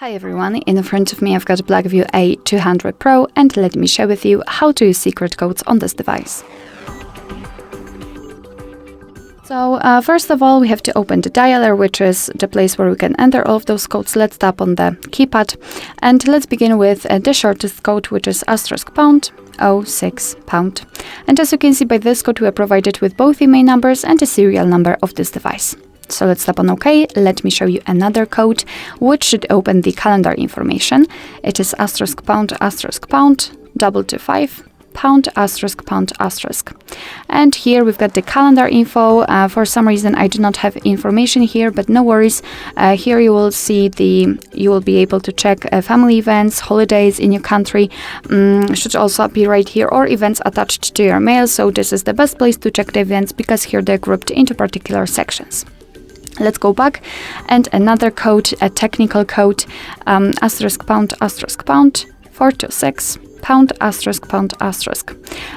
Hi everyone, in front of me I've got Blackview A200 Pro and let me share with you how to use secret codes on this device. So first of all we have to open the dialer, which is the place where we can enter all of those codes. Let's tap on the keypad and let's begin with the shortest code, which is *#06#. And as you can see, by this code we are provided with both the main numbers and the serial number of this device. So let's tap on OK. Let me show you another code, which should open the calendar information. It is *##225###. And here we've got the calendar info. For some reason I do not have information here, but no worries. Here you will see you will be able to check family events, holidays in your country. Should also be right here, or events attached to your mail. So this is the best place to check the events because here they're grouped into particular sections. Let's go back, and another code, a technical code, *##426###.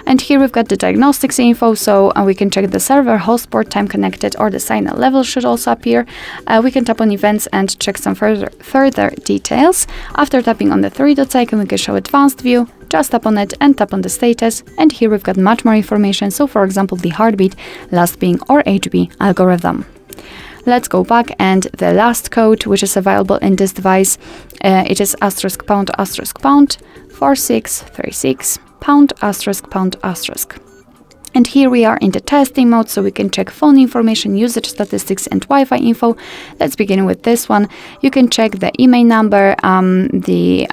And here we've got the diagnostics info, so we can check the server, host port, time connected, or the signal level should also appear. We can tap on events and check some further details. After tapping on the three dots icon, we can show advanced view. Just tap on it and tap on the status, and here we've got much more information. So for example, the heartbeat, last ping, or HB algorithm. Let's go back, and the last code which is available in this device, it is *##4636###. And here we are in the testing mode, so we can check phone information, usage statistics, and Wi-Fi info. Let's begin with this one. You can check the email number, the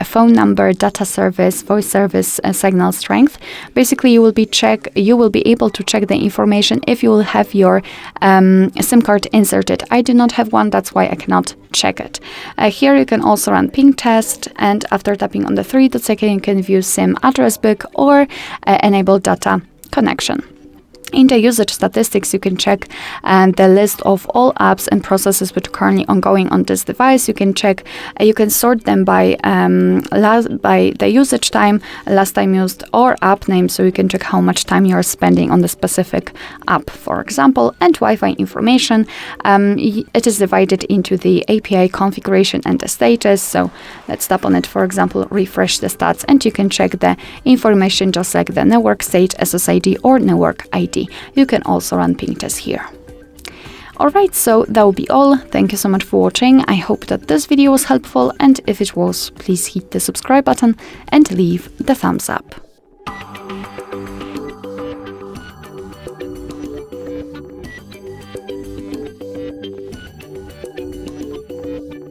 phone number, data service, voice service, signal strength. Basically, you will be able to check the information if you will have your SIM card inserted. I do not have one, that's why I cannot check it. Here you can also run ping test, and after tapping on the three dots icon, you can view SIM address book or enable data connection. In the usage statistics, you can check the list of all apps and processes which are currently ongoing on this device. You can check, you can sort them by the usage time, last time used, or app name, so you can check how much time you are spending on the specific app, for example. And Wi-Fi information, it is divided into the API configuration and the status. So let's tap on it, for example, refresh the stats, and you can check the information just like the network state, SSID, or network ID. You can also run ping test here. Alright, so that will be all. Thank you so much for watching. I hope that this video was helpful, and if it was, please hit the subscribe button and leave the thumbs up.